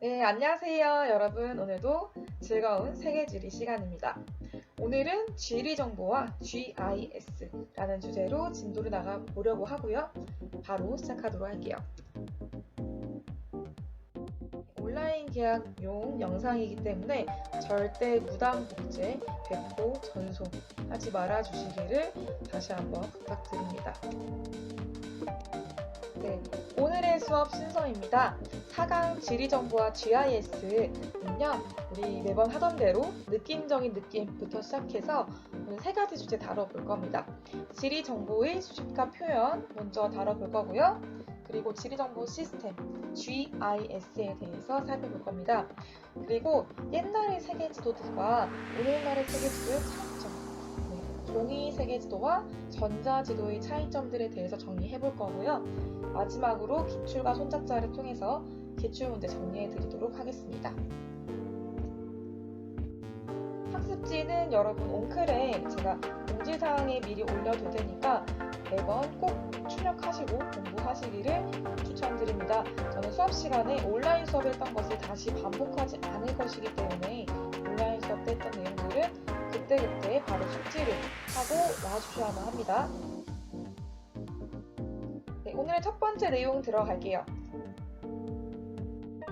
네, 안녕하세요, 여러분. 오늘도 즐거운 세계지리 시간입니다. 오늘은 지리 정보와 GIS라는 주제로 진도를 나가보려고 하고요. 바로 시작하도록 할게요. 온라인 계약용 영상이기 때문에 절대 무단 복제, 배포, 전송하지 말아주시기를 다시 한번 부탁드립니다. 네, 오늘의 수업 순서입니다. 4강 지리정보와 GIS는요, 우리 매번 하던 대로 느낌적인 느낌부터 시작해서 오늘 3가지 주제 다뤄볼 겁니다. 지리정보의 수집과 표현 먼저 다뤄볼 거고요. 그리고 지리정보 시스템, GIS에 대해서 살펴볼 겁니다. 그리고 옛날의 세계지도들과 오늘날의 세계지도의 차이점, 종이 세계지도와 전자지도의 차이점들에 대해서 정리해 볼 거고요. 마지막으로 기출과 손잡자를 통해서 기출문제 정리해 드리도록 하겠습니다. 학습지는 여러분 옹클에 제가 공지사항에 미리 올려둘 테니까 매번 꼭 출력하시고 공부하시기를 추천드립니다. 저는 수업 시간에 온라인 수업을 했던 것을 다시 반복하지 않을 것이기 때문에 온라인 수업 때 했던 내용들은 그때그때 바로 숙지를 하고 와주셔야만 합니다. 네, 오늘의 첫 번째 내용 들어갈게요. 네,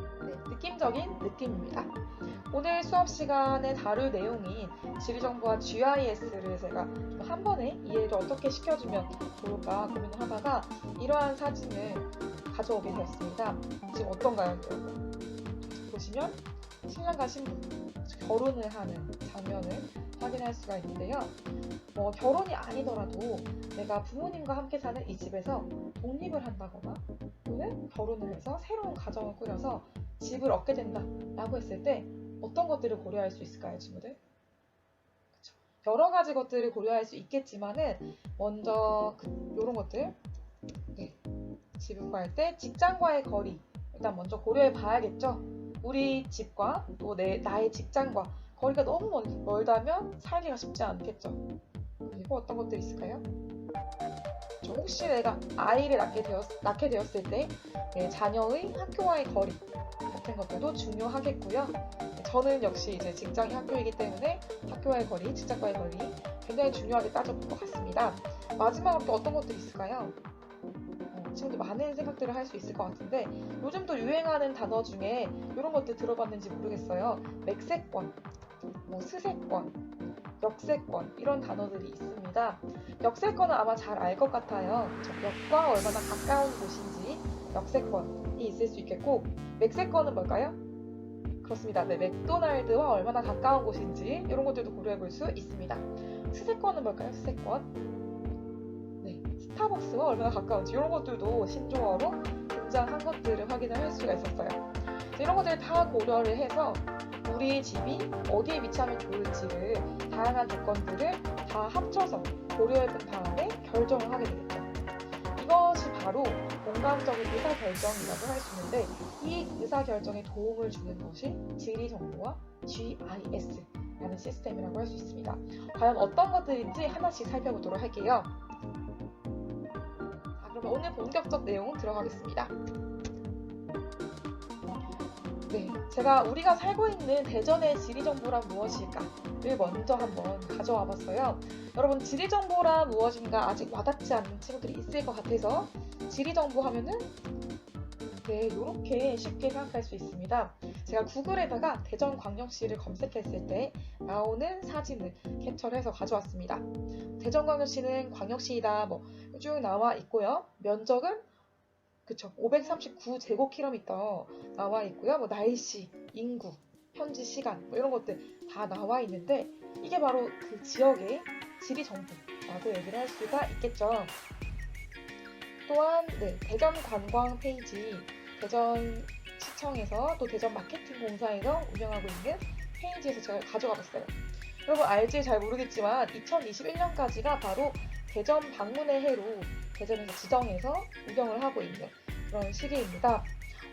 느낌적인 느낌입니다. 오늘 수업 시간에 다룰 내용인 지리정보와 GIS를 제가 한 번에 이해를 어떻게 시켜주면 좋을까 고민을 하다가 이러한 사진을 가져오게 되었습니다. 지금 어떤가요, 여러분? 보시면 신랑과 신부 결혼을 하는 장면을 확인할 수가 있는데요. 결혼이 아니더라도 내가 부모님과 함께 사는 이 집에서 독립을 한다거나 또는 결혼을 해서 새로운 가정을 꾸려서 집을 얻게 된다 라고 했을 때 어떤 것들을 고려할 수 있을까요, 친구들? 그쵸. 여러 가지 것들을 고려할 수 있겠지만은 먼저 이런 것들, 네. 집을 구할 때 직장과의 거리 일단 먼저 고려해 봐야겠죠. 우리 집과 또 나의 직장과 거리가 너무 멀다면 살기가 쉽지 않겠죠. 그리고 어떤 것들이 있을까요? 혹시 내가 아이를 낳게 되었을 때 자녀의 학교와의 거리 같은 것들도 중요하겠고요. 저는 역시 이제 직장이 학교이기 때문에 학교와의 거리, 직장과의 거리 굉장히 중요하게 따져볼 것 같습니다. 마지막으로 또 어떤 것들이 있을까요? 친구들 많은 생각들을 할 수 있을 것 같은데 요즘 또 유행하는 단어 중에 이런 것들 들어봤는지 모르겠어요. 맥세권, 스세권, 역세권 이런 단어들이 있습니다. 역세권은 아마 잘 알 것 같아요. 역과 얼마나 가까운 곳인지 역세권이 있을 수 있겠고 맥세권은 뭘까요? 그렇습니다. 네, 맥도날드와 얼마나 가까운 곳인지 이런 것들도 고려해 볼 수 있습니다. 스세권은 뭘까요? 스세권? 네, 스타벅스와 얼마나 가까운지 이런 것들도 신조어로 등장한 것들을 확인을 할 수가 있었어요. 이런 것들을 다 고려를 해서 우리 집이 어디에 위치하면 좋을지를 다양한 조건들을 다 합쳐서 고려해 본 다음에 결정을 하게 되겠죠. 이것이 바로 공간적인 의사결정이라고 할 수 있는데 이 의사결정에 도움을 주는 것이 지리정보와 GIS라는 시스템이라고 할 수 있습니다. 과연 어떤 것들인지 하나씩 살펴보도록 할게요. 자, 그러면 오늘 본격적 내용 들어가겠습니다. 네, 우리가 살고 있는 대전의 지리정보란 무엇일까를 먼저 한번 가져와 봤어요. 여러분, 지리정보란 무엇인가 아직 와닿지 않는 친구들이 있을 것 같아서 지리정보 하면은 이렇게 쉽게 생각할 수 있습니다. 제가 구글에다가 대전광역시를 검색했을 때 나오는 사진을 캡처를 해서 가져왔습니다. 대전광역시는 광역시이다 쭉 나와 있고요. 면적은 539제곱킬로미터 나와 있고요. 날씨, 인구, 현지 시간 이런 것들 다 나와 있는데 이게 바로 그 지역의 지리 정보라고 얘기를 할 수가 있겠죠. 또한 대전 관광 페이지, 대전시청에서 또 대전 마케팅 공사에서 운영하고 있는 페이지에서 제가 가져가 봤어요. 여러분 알지 잘 모르겠지만 2021년까지가 바로 대전 방문의 해로 대전에서 지정해서 운영을 하고 있는 그런 시기입니다.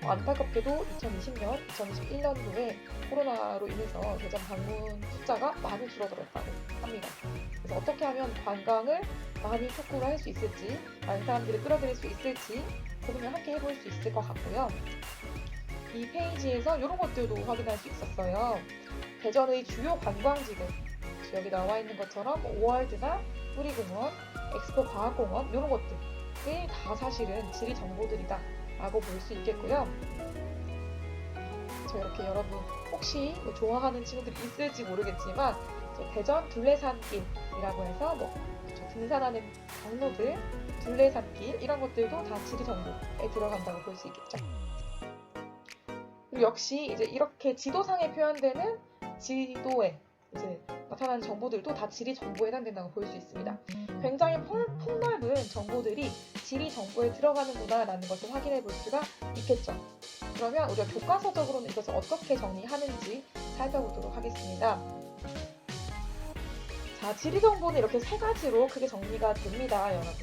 안타깝게도 2020년, 2021년도에 코로나로 인해서 대전 방문 숫자가 많이 줄어들었다고 합니다. 그래서 어떻게 하면 관광을 많이 확보를 할 수 있을지, 많은 사람들을 끌어들일 수 있을지 고민을 함께 해볼 수 있을 것 같고요. 이 페이지에서 이런 것들도 확인할 수 있었어요. 대전의 주요 관광지들, 여기 나와 있는 것처럼 오월드나 뿌리공원, 엑스포 과학공원 이런 것들이 다 사실은 지리 정보들이다 라고 볼 수 있겠고요. 저 이렇게 여러분 혹시 뭐 좋아하는 친구들이 있을지 모르겠지만 대전 둘레산길이라고 해서 뭐 등산하는 경로들, 둘레산길 이런 것들도 다 지리 정보에 들어간다고 볼 수 있겠죠. 그리고 역시 이제 이렇게 지도상에 표현되는 지도에 이제 나타나는 정보들도 다 지리 정보에 해당된다고 볼 수 있습니다. 굉장히 폭넓은 정보들이 지리 정보에 들어가는구나 라는 것을 확인해 볼 수가 있겠죠. 그러면 우리가 교과서적으로는 이것을 어떻게 정리하는지 살펴보도록 하겠습니다. 자, 지리 정보는 이렇게 세 가지로 크게 정리가 됩니다, 여러분.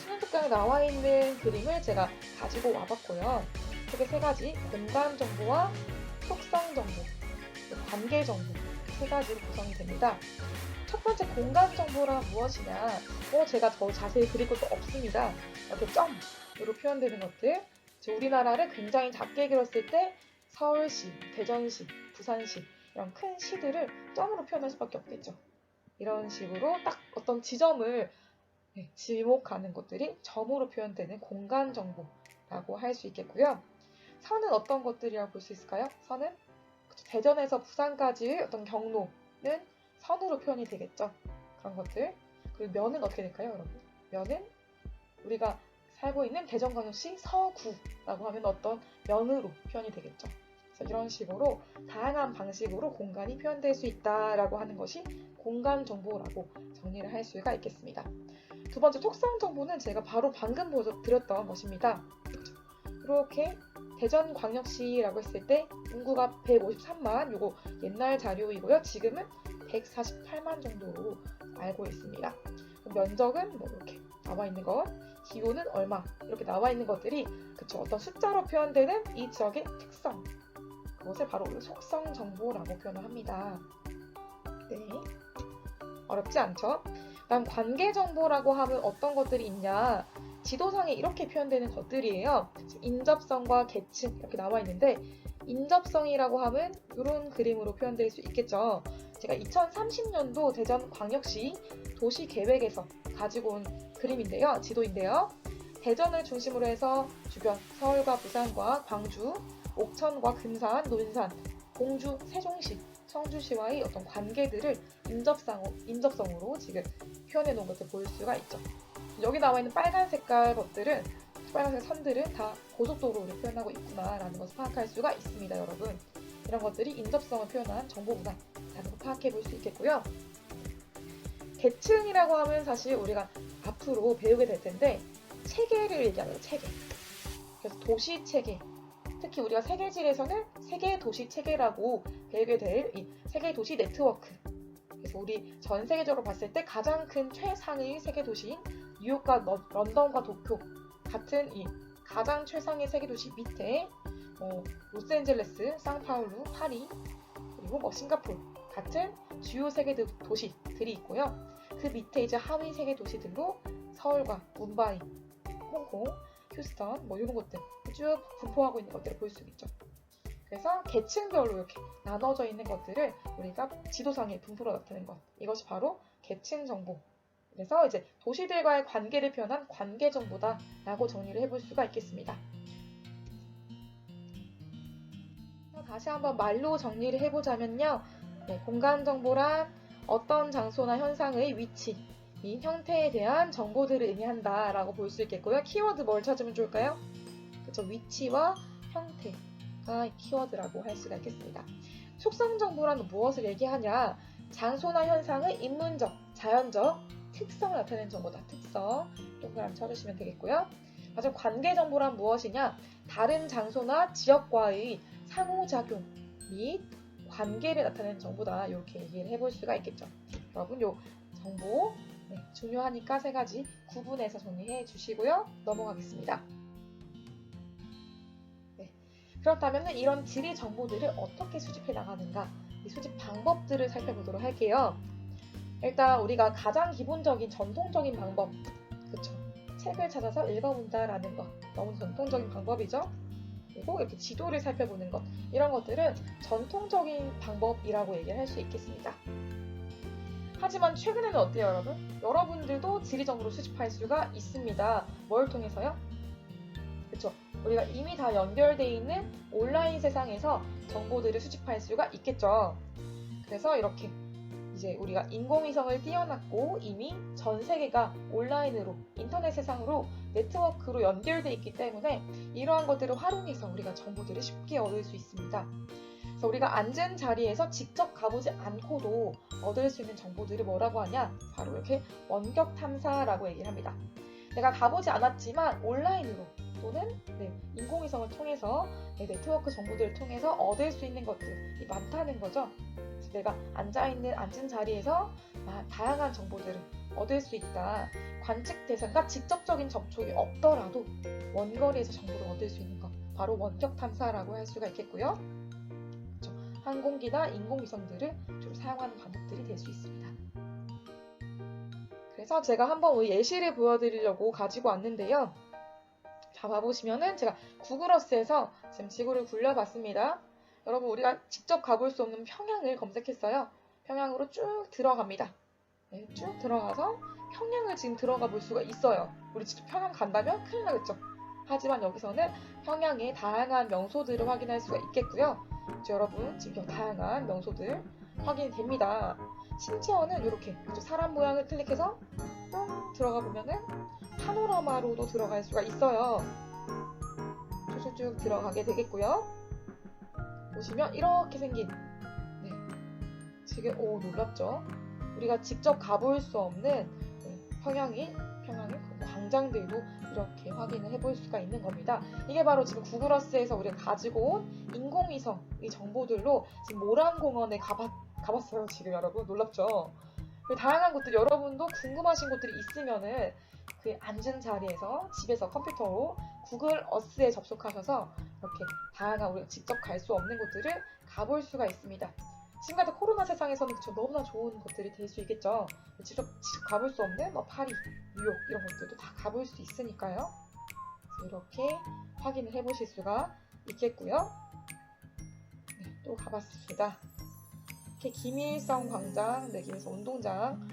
수능 특강에 나와 있는 그림을 제가 가지고 와봤고요. 크게 세 가지, 공간 정보와 속성 정보, 관계 정보 세 가지로 구성이 됩니다. 첫 번째 공간 정보란 무엇이냐? 제가 더 자세히 그릴 것도 없습니다. 이렇게 점으로 표현되는 것들. 우리나라를 굉장히 작게 그렸을 때 서울시, 대전시, 부산시 이런 큰 시들을 점으로 표현할 수밖에 없겠죠. 이런 식으로 딱 어떤 지점을 지목하는 것들이 점으로 표현되는 공간 정보라고 할 수 있겠고요. 선은 어떤 것들이라고 볼 수 있을까요? 선은 대전에서 부산까지의 어떤 경로는 선으로 표현이 되겠죠. 그런 것들. 그리고 면은 어떻게 될까요, 여러분? 면은 우리가 살고 있는 대전광역시 서구라고 하면 어떤 면으로 표현이 되겠죠. 그래서 이런 식으로 다양한 방식으로 공간이 표현될 수 있다라고 하는 것이 공간 정보라고 정리를 할 수가 있겠습니다. 두 번째 속성 정보는 제가 바로 방금 보여드렸던 것입니다. 이렇게 대전광역시라고 했을 때 인구가 153만, 요거 옛날 자료이고요. 지금은 148만 정도로 알고 있습니다. 면적은 뭐 이렇게 나와 있는 것, 기후는 얼마 이렇게 나와 있는 것들이 어떤 숫자로 표현되는 이 지역의 특성, 그것을 바로 속성 정보라고 표현을 합니다. 네, 어렵지 않죠? 다음 관계 정보라고 하면 어떤 것들이 있냐? 지도상에 이렇게 표현되는 것들이에요. 인접성과 계층 이렇게 나와 있는데 인접성이라고 하면 이런 그림으로 표현될 수 있겠죠. 제가 2030년도 대전광역시 도시계획에서 가지고 온 그림인데요. 지도인데요. 대전을 중심으로 해서 주변 서울과 부산과 광주, 옥천과 금산, 논산, 공주, 세종시, 청주시와의 어떤 관계들을 인접성으로 지금 표현해 놓은 것을 볼 수가 있죠. 여기 나와 있는 빨간 색깔 것들은, 빨간색 선들은 다 고속도로를 표현하고 있구나라는 것을 파악할 수가 있습니다, 여러분. 이런 것들이 인접성을 표현한 정보구나라는 걸 파악해 볼 수 있겠고요. 계층이라고 하면 사실 우리가 앞으로 배우게 될 텐데 체계를 얘기하는 체계. 그래서 도시 체계. 특히 우리가 세계지에서는 세계 도시 체계라고 배우게 될 이 세계 도시 네트워크. 그래서 우리 전 세계적으로 봤을 때 가장 큰 최상의 세계 도시인 뉴욕과 런던과 도쿄 같은 이 가장 최상의 세계 도시 밑에 로스앤젤레스, 상파울루, 파리 그리고 싱가포르 같은 주요 세계 도시들이 있고요. 그 밑에 이제 하위 세계 도시들로 서울과 뭄바이, 홍콩, 휴스턴 이런 것들 쭉 분포하고 있는 것들을 볼 수 있죠. 그래서 계층별로 이렇게 나눠져 있는 것들을 우리가 지도상에 분포로 나타낸 것, 이것이 바로 계층 정보. 그래서 이제 도시들과의 관계를 표현한 관계 정보다라고 정리를 해볼 수가 있겠습니다. 다시 한번 말로 정리를 해보자면요. 공간 정보란 어떤 장소나 현상의 위치, 이 형태에 대한 정보들을 의미한다라고 볼 수 있겠고요. 키워드 뭘 찾으면 좋을까요? 그렇죠. 위치와 형태가 키워드라고 할 수가 있겠습니다. 속성 정보란 무엇을 얘기하냐? 장소나 현상의 인문적, 자연적 특성을 나타내는 정보다. 특성 동그라미 쳐주시면 되겠고요. 마지막 관계 정보란 무엇이냐? 다른 장소나 지역과의 상호작용 및 관계를 나타내는 정보다. 이렇게 얘기를 해볼 수가 있겠죠. 여러분 요 정보 중요하니까 세 가지 구분해서 정리해 주시고요. 넘어가겠습니다. 그렇다면 이런 지리 정보들을 어떻게 수집해 나가는가? 이 수집 방법들을 살펴보도록 할게요. 일단 우리가 가장 기본적인 전통적인 방법, 그쵸? 책을 찾아서 읽어본다라는 거 너무 전통적인 방법이죠. 그리고 이렇게 지도를 살펴보는 것, 이런 것들은 전통적인 방법이라고 얘기를 할 수 있겠습니다. 하지만 최근에는 어때요, 여러분? 여러분들도 지리정보를 수집할 수가 있습니다. 뭘 통해서요? 그쵸? 우리가 이미 다 연결되어 있는 온라인 세상에서 정보들을 수집할 수가 있겠죠. 그래서 이렇게 이제 우리가 인공위성을 띄워놨고 이미 전 세계가 온라인으로 인터넷 세상으로 네트워크로 연결되어 있기 때문에 이러한 것들을 활용해서 우리가 정보들을 쉽게 얻을 수 있습니다. 그래서 우리가 앉은 자리에서 직접 가보지 않고도 얻을 수 있는 정보들을 뭐라고 하냐? 바로 이렇게 원격 탐사라고 얘기를 합니다. 내가 가보지 않았지만 온라인으로 또는 인공위성을 통해서 네트워크 정보들을 통해서 얻을 수 있는 것들이 많다는 거죠. 그래서 내가 앉은 자리에서 다양한 정보들을 얻을 수 있다. 관측 대상과 직접적인 접촉이 없더라도 원거리에서 정보를 얻을 수 있는 것, 바로 원격 탐사라고 할 수가 있겠고요. 항공기나 인공위성들을 주로 사용하는 방법들이 될 수 있습니다. 그래서 제가 한번 예시를 보여드리려고 가지고 왔는데요. 자, 봐보시면은 제가 구글어스에서 지금 지구를 굴려봤습니다. 여러분, 우리가 직접 가볼 수 없는 평양을 검색했어요. 평양으로 쭉 들어갑니다. 네, 쭉 들어가서 평양을 지금 들어가 볼 수가 있어요. 우리 직접 평양 간다면 큰일 나겠죠. 하지만 여기서는 평양의 다양한 명소들을 확인할 수가 있겠고요. 여러분, 지금 다양한 명소들 확인이 됩니다. 심지어는 이렇게 사람 모양을 클릭해서 뿅 들어가 보면은 파노라마로도 들어갈 수가 있어요. 쭉쭉쭉 들어가게 되겠고요. 보시면 이렇게 생긴, 지금 놀랍죠? 우리가 직접 가볼 수 없는 평양의 광장들도 이렇게 확인을 해볼 수가 있는 겁니다. 이게 바로 지금 구글어스에서 우리가 가지고 온 인공위성 이 정보들로 지금 모란공원에 가봤어요. 지금 여러분 놀랍죠? 다양한 곳들, 여러분도 궁금하신 곳들이 있으면은 그 앉은 자리에서 집에서 컴퓨터로 구글어스에 접속하셔서 이렇게 다양한 우리가 직접 갈 수 없는 곳들을 가볼 수가 있습니다. 지금 같은 코로나 세상에서는 너무나 좋은 것들이 될 수 있겠죠. 직접 가볼 수 없는 파리, 뉴욕 이런 것들도 다 가볼 수 있으니까요. 이렇게 확인을 해보실 수가 있겠고요. 또 가봤습니다. 이렇게 김일성 광장, 김일성 운동장,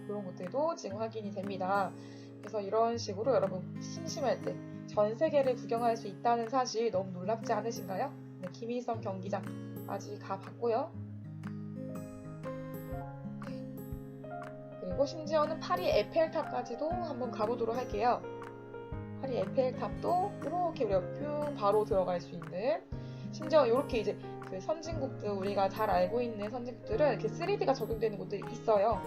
그런 것들도 지금 확인이 됩니다. 그래서 이런 식으로 여러분 심심할 때 전 세계를 구경할 수 있다는 사실 너무 놀랍지 않으신가요? 김일성 경기장 아직 가봤고요. 그리고 심지어는 파리 에펠탑까지도 한번 가보도록 할게요. 파리 에펠탑도 이렇게 우리가 뿅 바로 들어갈 수 있는, 심지어 이렇게 이제 그 선진국들, 우리가 잘 알고 있는 선진국들은 이렇게 3D가 적용되는 곳들이 있어요.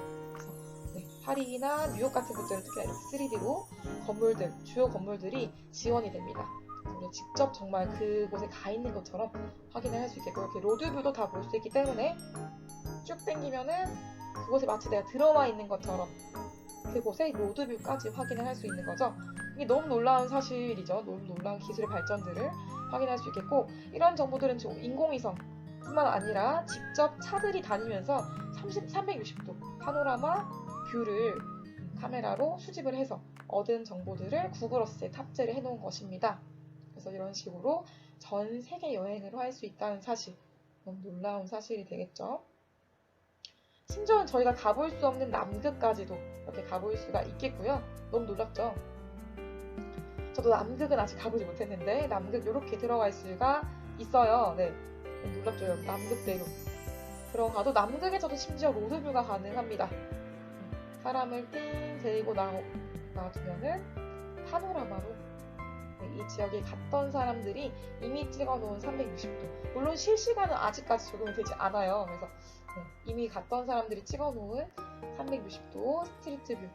그래서 파리나 뉴욕 같은 곳들은 특히 이렇게 3D로 건물들, 주요 건물들이 지원이 됩니다. 우리 직접 정말 그곳에 가 있는 것처럼 확인을 할 수 있겠고, 이렇게 로드뷰도 다 볼 수 있기 때문에 쭉 당기면은 그곳에 마치 내가 들어와 있는 것처럼 그곳의 로드뷰까지 확인을 할 수 있는 거죠. 이게 너무 놀라운 사실이죠. 너무 놀라운 기술의 발전들을 확인할 수 있겠고, 이런 정보들은 지금 인공위성 뿐만 아니라 직접 차들이 다니면서 360도 파노라마 뷰를 카메라로 수집을 해서 얻은 정보들을 구글어스에 탑재를 해놓은 것입니다. 그래서 이런 식으로 전 세계 여행을 할 수 있다는 사실, 너무 놀라운 사실이 되겠죠. 심지어는 저희가 가볼 수 없는 남극까지도 이렇게 가볼 수가 있겠고요. 너무 놀랍죠? 저도 남극은 아직 가보지 못했는데 남극 이렇게 들어갈 수가 있어요. 놀랍죠? 여러분, 남극대로 들어가도 남극에서도 심지어 로드뷰가 가능합니다. 사람을 띵 데리고 놔두면은 파노라마로 이 지역에 갔던 사람들이 이미 찍어놓은 360도, 물론 실시간은 아직까지 적용이 되지 않아요. 그래서 이미 갔던 사람들이 찍어놓은 360도 스트리트 뷰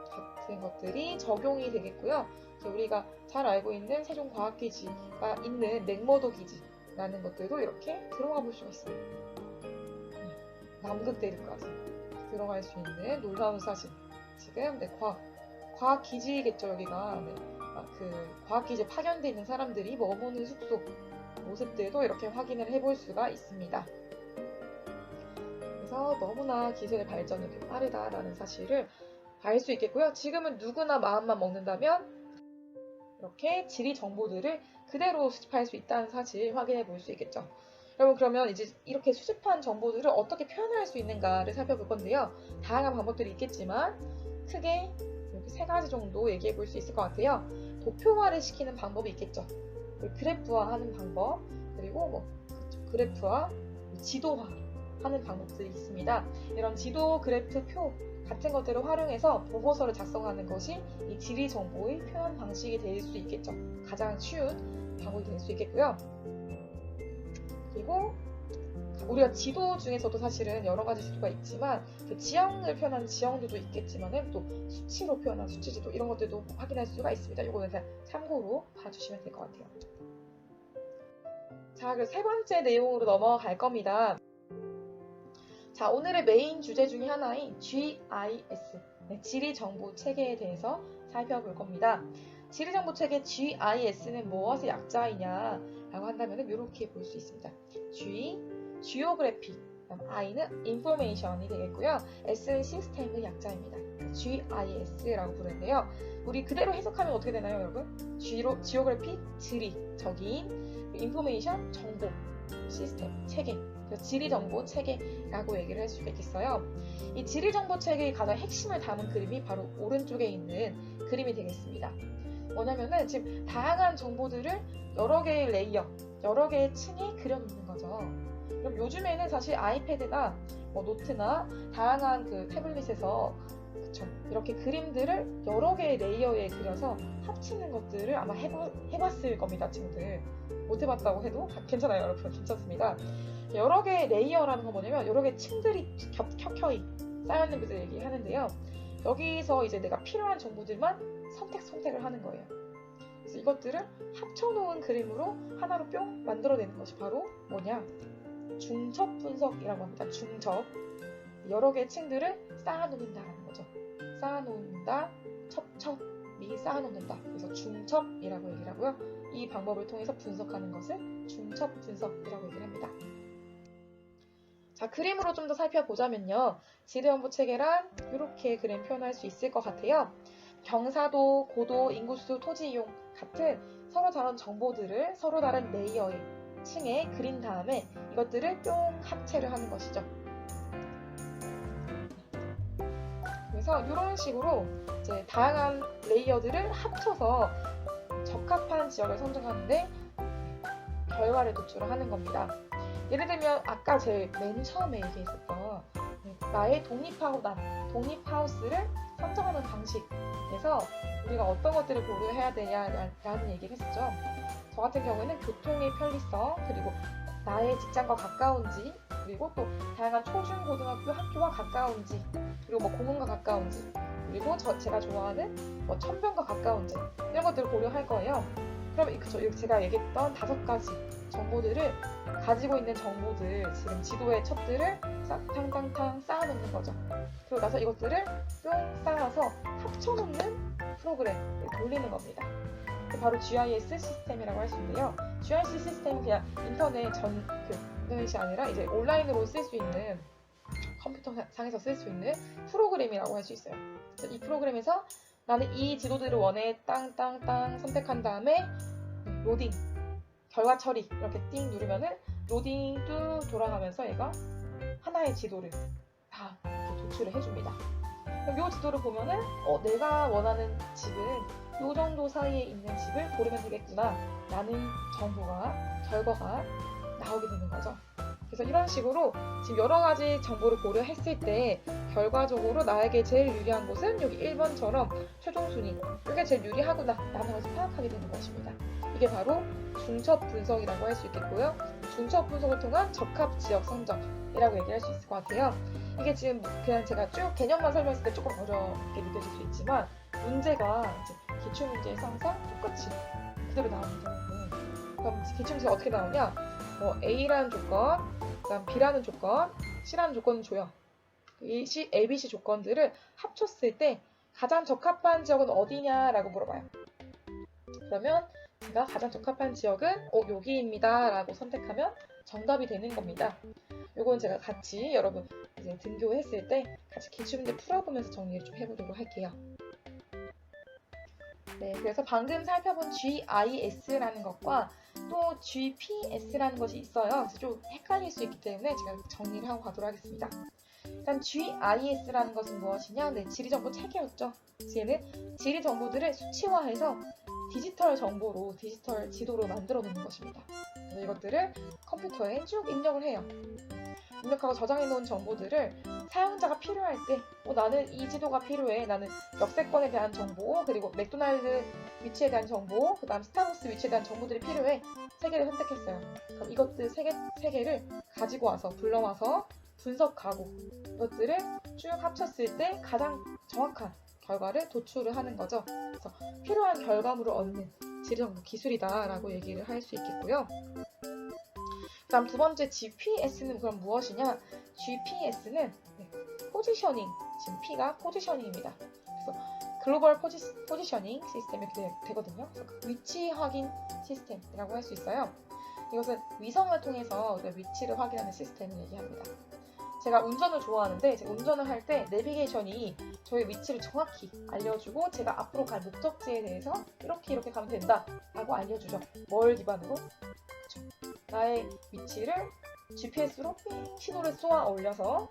같은 것들이 적용이 되겠고요. 우리가 잘 알고 있는 세종과학기지가 있는 맥머도 기지라는 것들도 이렇게 들어가 볼 수가 있어요. 남극대륙까지 들어갈 수 있는 놀라운 사실. 지금 과학기지겠죠, 여기가. 그 과학기지에 파견되어 있는 사람들이 머무는 숙소 모습들도 이렇게 확인을 해볼 수가 있습니다. 그래서 너무나 기술의 발전이 빠르다라는 사실을 알 수 있겠고요. 지금은 누구나 마음만 먹는다면 이렇게 지리 정보들을 그대로 수집할 수 있다는 사실 확인해 볼 수 있겠죠. 여러분 그러면 이제 이렇게 수집한 정보들을 어떻게 표현할 수 있는가를 살펴볼 건데요. 다양한 방법들이 있겠지만 크게 이렇게 세 가지 정도 얘기해 볼 수 있을 것 같아요. 도표화를 시키는 방법이 있겠죠. 그래프화하는 방법, 그리고 그래프화, 지도화 하는 방법들이 있습니다. 이런 지도, 그래프, 표 같은 것들을 활용해서 보고서를 작성하는 것이 이 지리 정보의 표현 방식이 될 수 있겠죠. 가장 쉬운 방법이 될 수 있겠고요. 그리고 우리가 지도 중에서도 사실은 여러 가지 지도가 있지만 그 지형을 표현하는 지형도도 있겠지만은 또 수치로 표현한 수치지도 이런 것들도 확인할 수가 있습니다. 이거는 그냥 참고로 봐주시면 될 것 같아요. 자, 그리고 세 번째 내용으로 넘어갈 겁니다. 자, 오늘의 메인 주제 중에 하나인 GIS, 지리정보 체계에 대해서 살펴볼 겁니다. 지리정보 체계 GIS는 무엇의 약자이냐라고 한다면 이렇게 볼 수 있습니다. G, Geographic, I는 Information이 되겠고요. S는 시스템의 약자입니다. GIS라고 부르는데요. 우리 그대로 해석하면 어떻게 되나요, 여러분? Geography, 지리, 적인, Information, 정보, 시스템, 체계, 지리정보 체계라고 얘기를 할 수가 있겠어요. 이 지리정보 체계의 가장 핵심을 담은 그림이 바로 오른쪽에 있는 그림이 되겠습니다. 뭐냐면은 지금 다양한 정보들을 여러 개의 레이어, 여러 개의 층에 그려놓는 거죠. 그럼 요즘에는 사실 아이패드나 노트나 다양한 그 태블릿에서 이렇게 그림들을 여러 개의 레이어에 그려서 합치는 것들을 아마 해봤을 겁니다, 친구들. 못 해봤다고 해도 괜찮아요, 여러분. 괜찮습니다. 여러 개의 레이어라는 건 뭐냐면 여러 개의 층들이 켜켜이 쌓여있는 것을 얘기하는데요. 여기서 이제 내가 필요한 정보들만 선택을 하는 거예요. 그래서 이것들을 합쳐놓은 그림으로 하나로 뿅 만들어내는 것이 바로 뭐냐? 중첩 분석이라고 합니다. 중첩. 여러 개의 층들을 쌓아놓는다라는 거죠. 쌓아놓는다, 첩첩이 쌓아놓는다. 그래서 중첩이라고 얘기를 하고요. 이 방법을 통해서 분석하는 것을 중첩 분석이라고 얘기를 합니다. 자, 그림으로 좀 더 살펴보자면요. 지리정보 체계란 이렇게 그림 표현할 수 있을 것 같아요. 경사도, 고도, 인구수, 토지 이용 같은 서로 다른 정보들을 서로 다른 레이어의 층에 그린 다음에 이것들을 뿅 합체를 하는 것이죠. 그래서 이런 식으로 이제 다양한 레이어들을 합쳐서 적합한 지역을 선정하는데 결과를 도출을 하는 겁니다. 예를 들면 아까 제일 맨 처음에 얘기했었던 나의 독립하우스를 선정하는 방식에서 우리가 어떤 것들을 고려해야 되냐라는 얘기를 했었죠. 저 같은 경우에는 교통의 편리성, 그리고 나의 직장과 가까운지, 그리고 또 다양한 초중 고등학교 학교와 가까운지, 그리고 공원과 가까운지, 그리고 제가 좋아하는 천변과 가까운지 이런 것들을 고려할 거예요. 그럼 제가 얘기했던 5가지 정보들을 가지고 있는 정보들, 지금 지도의 첩들을 탕탕탕 쌓아놓는 거죠. 그리고 나서 이것들을 뿅 쌓아서 합쳐놓는 프로그램을 돌리는 겁니다. 바로 GIS 시스템이라고 할 수 있는데요. GIS 시스템은 그냥 인터넷이 아니라 이제 온라인으로 쓸 수 있는 컴퓨터 상에서 쓸 수 있는 프로그램이라고 할 수 있어요. 그래서 이 프로그램에서 나는 이 지도들을 원해 땅땅땅 선택한 다음에 로딩, 결과 처리 이렇게 띵 누르면은 로딩 뚝 돌아가면서 얘가 하나의 지도를 다 이렇게 도출을 해줍니다. 그럼 이 지도를 보면은 내가 원하는 집은 이 정도 사이에 있는 집을 고르면 되겠구나 라는 결과가 나오게 되는 거죠. 그래서 이런 식으로 지금 여러 가지 정보를 고려했을 때 결과적으로 나에게 제일 유리한 곳은 여기 1번처럼 최종 순위, 이게 제일 유리하구나 라는 것을 파악하게 되는 것입니다. 이게 바로 중첩 분석이라고 할 수 있겠고요. 중첩 분석을 통한 적합 지역 선정이라고 얘기할 수 있을 것 같아요. 이게 지금 그냥 제가 쭉 개념만 설명했을 때 조금 어렵게 느껴질 수 있지만 문제가 이제 기출문제에서 항상 똑같이 그대로 나옵니다. 그럼 기출문제가 어떻게 나오냐? A라는 조건, 그다음 B라는 조건, C라는 조건을 줘요. 이 A, B, C 조건들을 합쳤을 때 가장 적합한 지역은 어디냐라고 물어봐요. 그러면 제가 가장 적합한 지역은 여기입니다 라고 선택하면 정답이 되는 겁니다. 이건 제가 같이 여러분 이제 등교했을 때 같이 기출문제 풀어보면서 정리를 좀 해보도록 할게요. 네, 그래서 방금 살펴본 GIS라는 것과 또 GPS라는 것이 있어요. 그래서 좀 헷갈릴 수 있기 때문에 제가 정리를 하고 가도록 하겠습니다. 일단 GIS라는 것은 무엇이냐? 네, 지리정보 체계였죠. 그래서 얘는 지리 정보들을 수치화해서 디지털 정보로, 디지털 지도로 만들어 놓는 것입니다. 그래서 이것들을 컴퓨터에 쭉 입력을 해요. 입력하고 저장해 놓은 정보들을 사용자가 필요할 때 나는 이 지도가 필요해. 나는 역세권에 대한 정보, 그리고 맥도날드 위치에 대한 정보, 그 다음 스타벅스 위치에 대한 정보들이 필요해. 세 개를 선택했어요. 그럼 이것들 세 개를 가지고 와서, 불러와서 분석하고 이것들을 쭉 합쳤을 때 가장 정확한 결과를 도출을 하는 거죠. 그래서 필요한 결과물을 얻는 지리정보 기술이다라고 얘기를 할 수 있겠고요. 그 다음 두 번째 GPS는 그럼 무엇이냐? GPS는 포지셔닝, 지금 P가 포지셔닝입니다. 그래서 글로벌 포지셔닝 시스템이 되거든요. 그래서 위치 확인 시스템이라고 할 수 있어요. 이것은 위성을 통해서 위치를 확인하는 시스템을 얘기합니다. 제가 운전을 좋아하는데 제가 운전을 할 때 내비게이션이 저의 위치를 정확히 알려주고 제가 앞으로 갈 목적지에 대해서 이렇게 가면 된다 라고 알려주죠. 뭘 기반으로? 그렇죠. 나의 위치를 GPS로 신호를 쏘아 올려서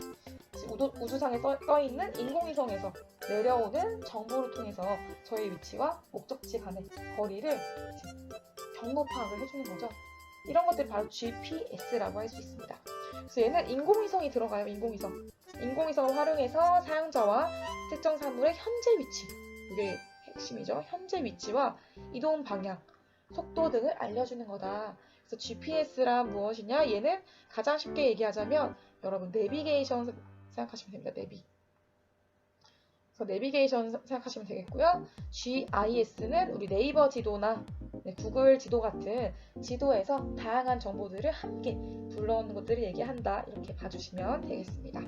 우주상에 떠있는 인공위성에서 내려오는 정보를 통해서 저의 위치와 목적지 간의 거리를 경로 파악을 해주는 거죠. 이런 것들이 바로 GPS라고 할 수 있습니다. 그래서 얘는 인공위성이 들어가요. 인공위성을 활용해서 사용자와 특정 사물의 현재 위치, 이게 핵심이죠. 현재 위치와 이동 방향, 속도 등을 알려주는 거다. 그래서 GPS란 무엇이냐? 얘는 가장 쉽게 얘기하자면 여러분 내비게이션 생각하시면 됩니다. 그래서 내비게이션 생각하시면 되겠고요. GIS는 우리 네이버 지도나 구글 지도 같은 지도에서 다양한 정보들을 함께 불러오는 것들을 얘기한다. 이렇게 봐주시면 되겠습니다.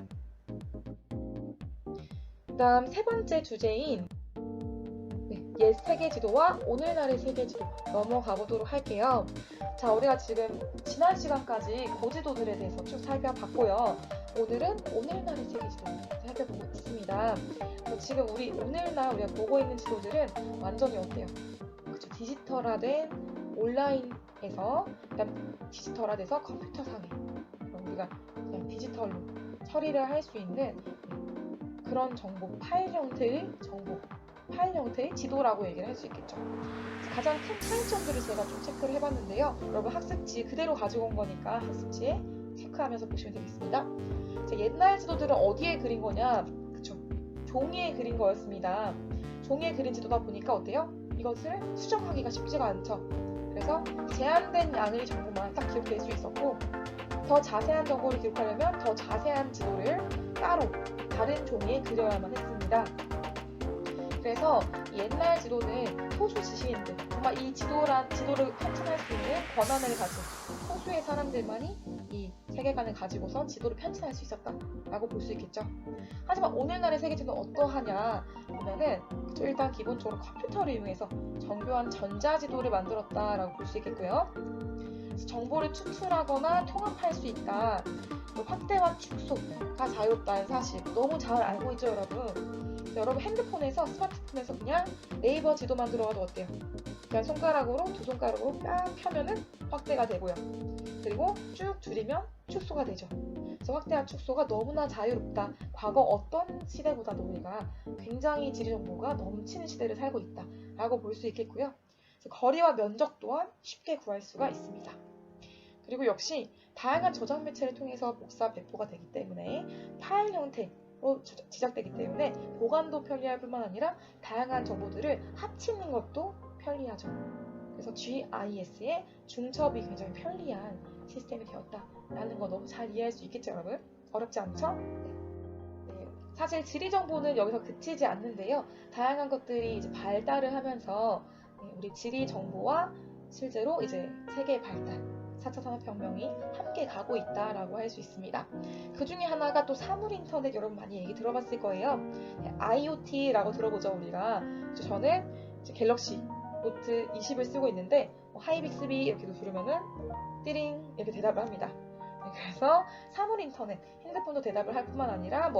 그 다음 세 번째 주제인 옛 세계 지도와 오늘날의 세계 지도 넘어가 보도록 할게요. 자, 우리가 지금 지난 시간까지 고지도들에 대해서 쭉 살펴봤고요. 오늘은 오늘날의 세계 지도 살펴보고 있습니다. 지금 오늘날 우리가 보고 있는 지도들은 완전히 어때요? 그쵸? 디지털화된 온라인에서 디지털화돼서 컴퓨터상에 우리가 그냥 디지털로 처리를 할 수 있는 그런 정보, 파일 형태의 지도라고 얘기를 할 수 있겠죠. 가장 큰 차이점들을 제가 좀 체크를 해봤는데요. 여러분 학습지 그대로 가지고 온 거니까 학습지에 체크하면서 보시면 되겠습니다. 옛날 지도들은 어디에 그린 거냐? 그쵸? 종이에 그린 거였습니다. 종이에 그린 지도다 보니까 어때요? 이것을 수정하기가 쉽지가 않죠. 그래서 제한된 양의 정보만 딱 기록될 수 있었고 더 자세한 정보를 기록하려면 더 자세한 지도를 따로 다른 종이에 그려야만 했습니다. 그래서 옛날 지도는 소수 지식인들, 정말 이 지도를 편찬할 수 있는 권한을 가진 소수의 사람들만이 이 세계관을 가지고서 지도를 편찬할 수 있었다라고 볼 수 있겠죠. 하지만 오늘날의 세계지도는 어떠하냐 보면은 일단 기본적으로 컴퓨터를 이용해서 정교한 전자지도를 만들었다라고 볼 수 있겠고요. 그래서 정보를 추출하거나 통합할 수 있다. 확대와 축소가 자유롭다는 사실 너무 잘 알고 있죠, 여러분. 여러분 핸드폰에서 스마트폰에서 그냥 네이버 지도만 들어가도 어때요? 그냥 두 손가락으로 딱 펴면은 확대가 되고요. 그리고 쭉 줄이면 축소가 되죠. 그래서 확대와 축소가 너무나 자유롭다. 과거 어떤 시대보다도 우리가 굉장히 지리정보가 넘치는 시대를 살고 있다라고 볼 수 있겠고요. 그래서 거리와 면적 또한 쉽게 구할 수가 있습니다. 그리고 역시 다양한 저장 매체를 통해서 복사 배포가 되기 때문에 파일 형태로 제작되기 때문에 보관도 편리할 뿐만 아니라 다양한 정보들을 합치는 것도 편리하죠. 그래서 GIS의 중첩이 굉장히 편리한 시스템이 되었다라는 거 너무 잘 이해할 수 있겠죠, 여러분? 어렵지 않죠? 네. 사실 지리 정보는 여기서 그치지 않는데요. 다양한 것들이 이제 발달을 하면서 우리 지리 정보와 실제로 이제 세계의 발달, 4차 산업혁명이 함께 가고 있다라고 할 수 있습니다. 그 중에 하나가 또 사물인터넷, 여러분 많이 얘기 들어봤을 거예요. IoT라고 들어보죠, 우리가. 저는 이제 갤럭시 노트 20을 쓰고 있는데 하이 빅스비 이렇게 누르면은 띠링 이렇게 대답을 합니다. 그래서 사물인터넷, 핸드폰도 대답을 할 뿐만 아니라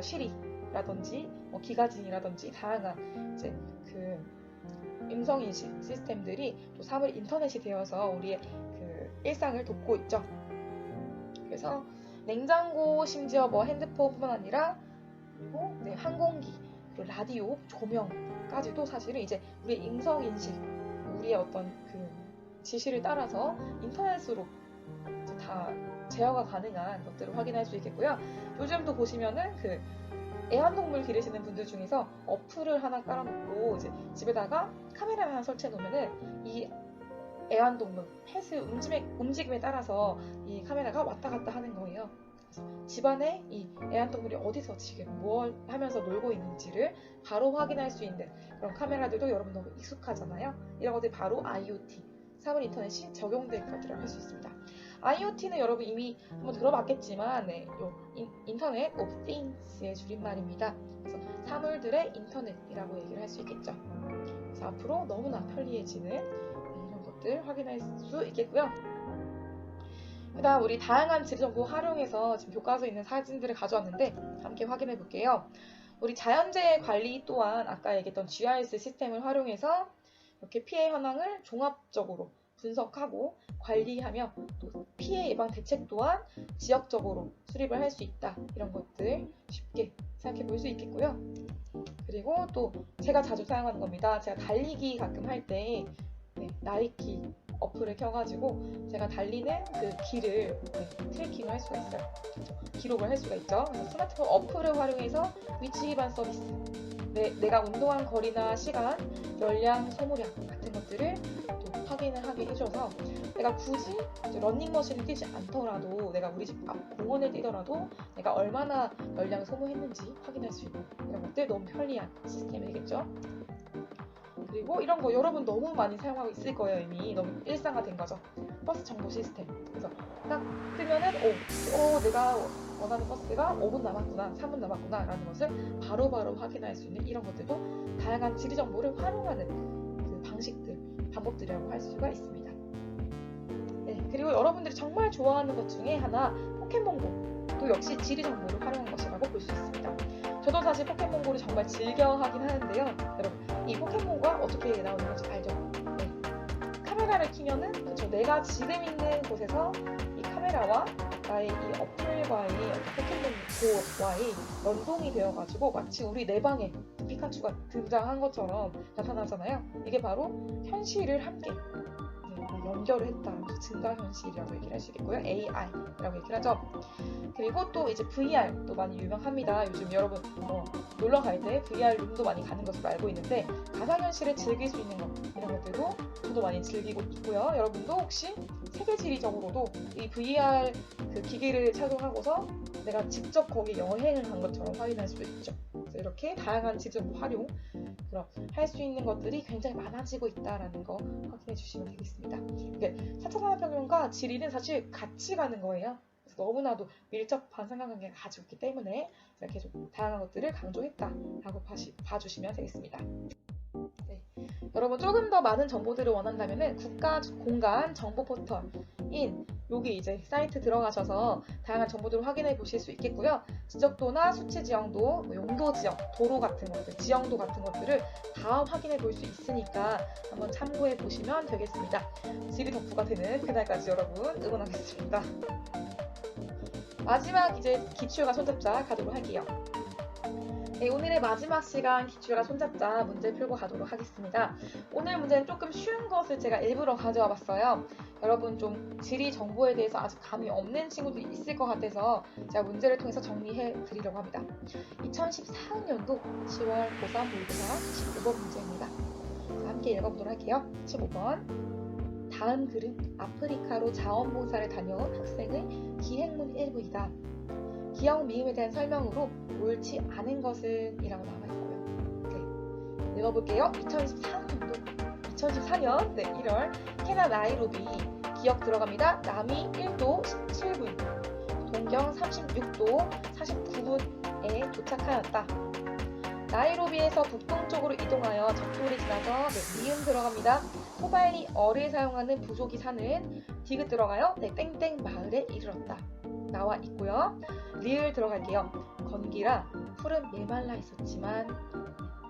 시리, 사물이라든지 기가진이라든지 다양한 이제 그 음성인식 시스템들이 또 사물 인터넷이 되어서 우리의 그 일상을 돕고 있죠. 그래서 냉장고, 심지어 핸드폰뿐만 아니라 그리고 항공기, 그리고 라디오, 조명까지도 사실은 이제 우리의 음성인식, 우리의 어떤 그 지시를 따라서 인터넷으로 이제 다 제어가 가능한 것들을 확인할 수 있겠고요. 요즘도 보시면은 그 애완동물 기르시는 분들 중에서 어플을 하나 깔아놓고 이제 집에다가 카메라를 하나 설치해 놓으면은 이 애완동물, 펫의 움직임에 따라서 이 카메라가 왔다 갔다 하는 거예요. 그래서 집안에 이 애완동물이 어디서 지금 뭘 하면서 놀고 있는지를 바로 확인할 수 있는 그런 카메라들도 여러분 너무 익숙하잖아요. 이런 것들이 바로 IoT, 사물 인터넷이 적용된 것들을 할 수 있습니다. IoT는 여러분 이미 한번 들어봤겠지만 인터넷 of Things의 줄임말입니다. 그래서 사물들의 인터넷이라고 얘기를 할 수 있겠죠. 그래서 앞으로 너무나 편리해지는 이런 것들 확인할 수 있겠고요. 그다음 우리 다양한 지리정보 활용해서 지금 교과서에 있는 사진들을 가져왔는데 함께 확인해 볼게요. 우리 자연재해 관리 또한 아까 얘기했던 GIS 시스템을 활용해서 이렇게 피해 현황을 종합적으로 분석하고 관리하며 또 피해 예방 대책 또한 지역적으로 수립을 할 수 있다. 이런 것들 쉽게 생각해 볼 수 있겠고요. 그리고 또 제가 자주 사용하는 겁니다. 제가 달리기 가끔 할 때 나이키 어플을 켜가지고 제가 달리는 그 길을 트래킹을 할 수가 있어요. 그렇죠? 기록을 할 수가 있죠. 그래서 스마트폰 어플을 활용해서 위치 기반 서비스, 내가 운동한 거리나 시간, 열량, 소모량 같은 것들을 또 확인을 하게 해줘서 내가 굳이 러닝머신을 뛰지 않더라도 내가 우리 집 앞 공원을 뛰더라도 내가 얼마나 열량을 소모했는지 확인할 수 있는 이런 것들 너무 편리한 시스템이 되겠죠. 그리고 이런 거 여러분 너무 많이 사용하고 있을 거예요. 이미 너무 일상화된 거죠. 버스 정보 시스템. 그래서 딱 뜨면은 내가 원하는 버스가 5분 남았구나, 3분 남았구나 라는 것을 바로바로 확인할 수 있는 이런 것들도 다양한 지리 정보를 활용하는 그 방식들, 방법들이라고 할 수가 있습니다. 네, 그리고 여러분들이 정말 좋아하는 것 중에 하나 포켓몬고도 역시 지리 정보를 활용한 것이라고 볼 수 있습니다. 저도 사실 포켓몬고를 정말 즐겨 하긴 하는데요. 여러분 이 포켓몬고가 어떻게 나오는 건지 알죠? 네. 카메라를 켜면은 그렇죠. 내가 지금 있는 곳에서 이 카메라와 나의 이 어플과의 포켓몬고와의 연동이 되어가지고 마치 우리 내 방에 피카츄가 등장한 것처럼 나타나잖아요. 이게 바로 현실을 함께 연결을 했다. 증가현실이라고 얘기를 할 수 있겠고요. AR이라고 얘기를 하죠. 그리고 또 이제 VR도 많이 유명합니다. 요즘 여러분 놀러 갈 때 VR 룸도 많이 가는 것으로 알고 있는데 가상현실을 즐길 수 있는 것 이런 것들도 저도 많이 즐기고 있고요. 여러분도 혹시 세계지리적으로도 이 VR 그 기기를 착용하고서 내가 직접 거기 여행을 간 것처럼 확인할 수 있죠. 그래서 이렇게 다양한 지정 활용 할 수 있는 것들이 굉장히 많아지고 있다는 거 확인해 주시면 되겠습니다. 4차 산업혁명과 지리는 사실 같이 가는 거예요. 그래서 너무나도 밀접한 상관관계가 가지고 있기 때문에 제가 계속 다양한 것들을 강조했다라고 봐주시면 되겠습니다. 네. 여러분 조금 더 많은 정보들을 원한다면 국가공간 정보 포털인 여기 이제 사이트 들어가셔서 다양한 정보들을 확인해 보실 수 있겠고요. 지적도나 수치 지형도, 용도 지형, 도로 같은 것들, 지형도 같은 것들을 다 확인해 볼 수 있으니까 한번 참고해 보시면 되겠습니다. 지리 덕후가 되는 그날까지 여러분 응원하겠습니다. 마지막 이제 기출과 손잡자 가도록 할게요. 네, 오늘의 마지막 시간 기출과 손잡자 문제 풀고 가도록 하겠습니다. 오늘 문제는 조금 쉬운 것을 제가 일부러 가져와 봤어요. 여러분 좀 지리 정보에 대해서 아직 감이 없는 친구들이 있을 것 같아서 제가 문제를 통해서 정리해 드리려고 합니다. 2014학년도 10월 고3 모의고사 15번 문제입니다. 자, 함께 읽어보도록 할게요. 15번. 다음 글은 아프리카로 자원봉사를 다녀온 학생의 기행문 일부이다. 기억 미음에 대한 설명으로 옳지 않은 것은 이라고 나와 있고요. 네, 읽어볼게요. 2014년 1월 케냐 나이로비 기억 들어갑니다. 남위 1도 17분, 동경 36도 49분에 도착하였다. 나이로비에서 북동쪽으로 이동하여 적도를 지나서 미음 들어갑니다. 소발리 어를 사용하는 부족이 사는 디귿 들어가요. 땡땡 마을에 이르렀다. 나와 있고요. 리을 들어갈게요. 건기라 풀은 메말라 있었지만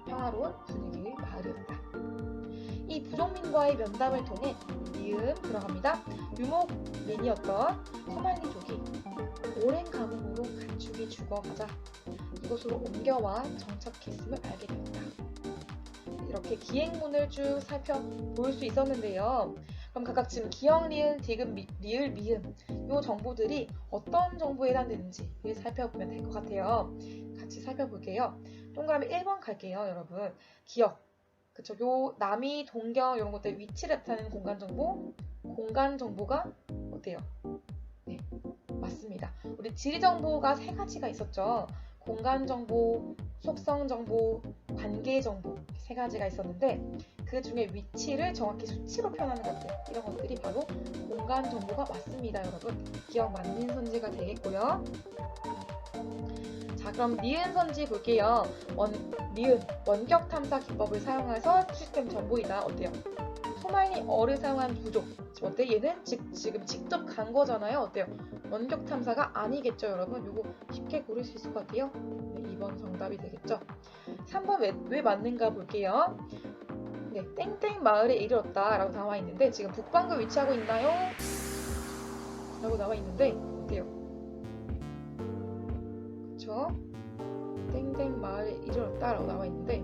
평화로운 분위기의 마을이었다. 이 부족민과의 면담을 통해 미음 들어갑니다. 유목민이었던 소말리족이 오랜 가뭄으로 가축이 죽어가자 이곳으로 옮겨와 정착했음을 알게 되었다. 이렇게 기행문을 쭉 살펴볼 수 있었는데요. 그럼 각각 지금 기역, 니은, 디귿, 리을, 미음 이 정보들이 어떤 정보에 해당되는지를 살펴보면 될 것 같아요. 같이 살펴볼게요. 동그라미 1번 갈게요, 여러분. 기역, 그쵸? 요 남이, 동경 이런 것들 위치를 나타내는 공간 정보, 공간 정보가 어때요? 네, 맞습니다. 우리 지리 정보가 세 가지가 있었죠. 공간 정보, 속성 정보, 관계 정보 세 가지가 있었는데 그 중에 위치를 정확히 수치로 표현하는 것들 이런 것들이 바로 공간 정보가 맞습니다, 여러분. 기억 맞는 선지가 되겠고요. 자, 그럼 니은 선지 볼게요. 니은 원격 탐사 기법을 사용해서 시스템 정보이다. 어때요? 소말리 어를 사용한 부족. 어때? 얘는 지금 직접 간 거잖아요. 어때요? 원격 탐사가 아니겠죠, 여러분? 이거 쉽게 고를 수 있을 것 같아요. 네, 2번 정답이 되겠죠. 3번 왜 맞는가 볼게요. 네, 땡땡 마을에 이르렀다 라고 나와 있는데 지금 북방구 위치하고 있나요? 라고 나와 있는데 어때요? 그쵸? 땡땡 마을에 이르렀다 라고 나와 있는데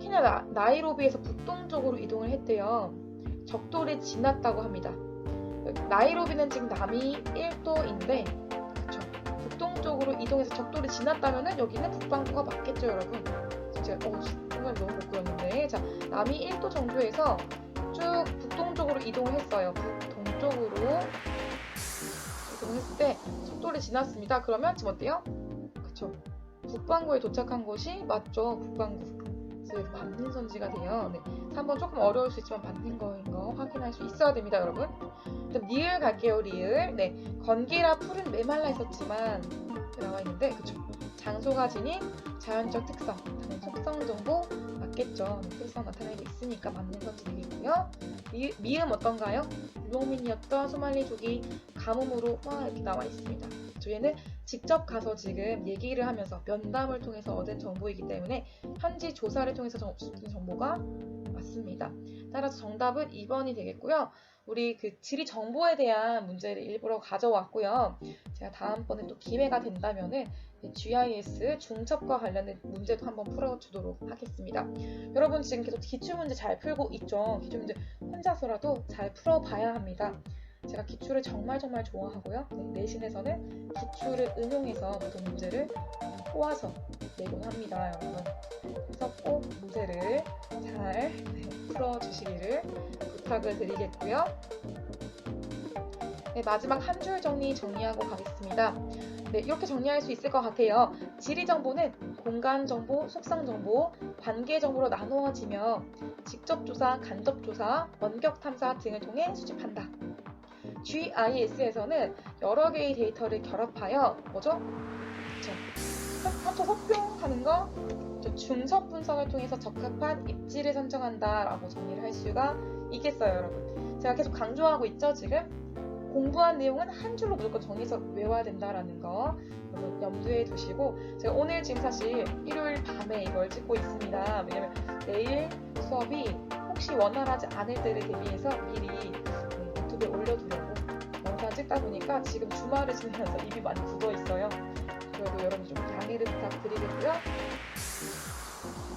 케냐 나이로비에서 북동쪽으로 이동을 했대요. 적도를 지났다고 합니다. 나이로비는 지금 남이 1도인데 그쵸? 북동쪽으로 이동해서 적도를 지났다면은 여기는 북방구가 맞겠죠, 여러분? 제가 정말 너무 못 그렸는데 자, 남이 1도 정도에서 쭉 북동쪽으로 이동을 했어요. 북동쪽으로 이동했을 때 적도를 지났습니다. 그러면 지금 어때요? 그쵸? 북방구에 도착한 곳이 맞죠? 북방구. 그래서 맞는 선지가 돼요. 네. 3번 조금 어려울 수 있지만 맞는 거인 거 확인할 수 있어야 됩니다, 여러분. 그럼 리을 갈게요, 리을. 네, 건기라 풀은 메말라 있었지만 나와 있는데, 그쵸? 장소가 지닌 자연적 특성, 속성 정보 맞겠죠? 특성 나타내고 있으니까 맞는 선지 되겠고요. 미음 어떤가요? 유목민이었던 소말리족이 가뭄으로 이렇게 나와 있습니다. 얘는 직접 가서 지금 얘기를 하면서 면담을 통해서 얻은 정보이기 때문에 현지 조사를 통해서 얻은 정보가 맞습니다. 따라서 정답은 2번이 되겠고요. 우리 그 지리 정보에 대한 문제를 일부러 가져왔고요. 제가 다음번에 또 기회가 된다면은 GIS 중첩과 관련된 문제도 한번 풀어주도록 하겠습니다. 여러분 지금 계속 기출문제 잘 풀고 있죠? 기출문제 혼자서라도 잘 풀어봐야 합니다. 제가 기출을 정말 좋아하고요. 내신에서는 기출을 응용해서 모든 문제를 꼬아서 내곤 합니다, 여러분. 그래서 꼭 문제를 잘 풀어주시기를 부탁을 드리겠고요. 네, 마지막 한 줄 정리하고 가겠습니다. 네, 이렇게 정리할 수 있을 것 같아요. 지리 정보는 공간 정보, 속성 정보, 관계 정보로 나누어지며 직접 조사, 간접 조사, 원격 탐사 등을 통해 수집한다. GIS에서는 여러 개의 데이터를 결합하여 뭐죠? 합쳐 섭용하는 거, 중첩 분석을 통해서 적합한 입지를 선정한다 라고 정리를 할 수가 있겠어요, 여러분. 제가 계속 강조하고 있죠, 지금? 공부한 내용은 한 줄로 무조건 정해서 외워야 된다라는 거 여러분 염두에 두시고 제가 오늘 지금 사실 일요일 밤에 이걸 찍고 있습니다. 왜냐면 내일 수업이 혹시 원활하지 않을 때를 대비해서 미리 유튜브에 올려두려고 영상 찍다 보니까 지금 주말을 지내면서 입이 많이 굳어 있어요. 그리고 여러분 좀 양해를 부탁드리겠고요.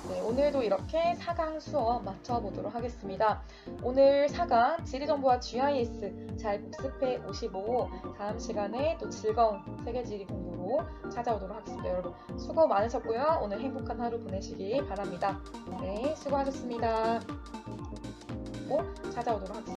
네, 오늘도 이렇게 4강 수업 마쳐보도록 하겠습니다. 오늘 4강 지리정보와 GIS 잘 복습해 오시고 다음 시간에 또 즐거운 세계지리 공부로 찾아오도록 하겠습니다. 여러분 수고 많으셨고요. 오늘 행복한 하루 보내시기 바랍니다. 네, 수고하셨습니다. 또 찾아오도록 하겠습니다.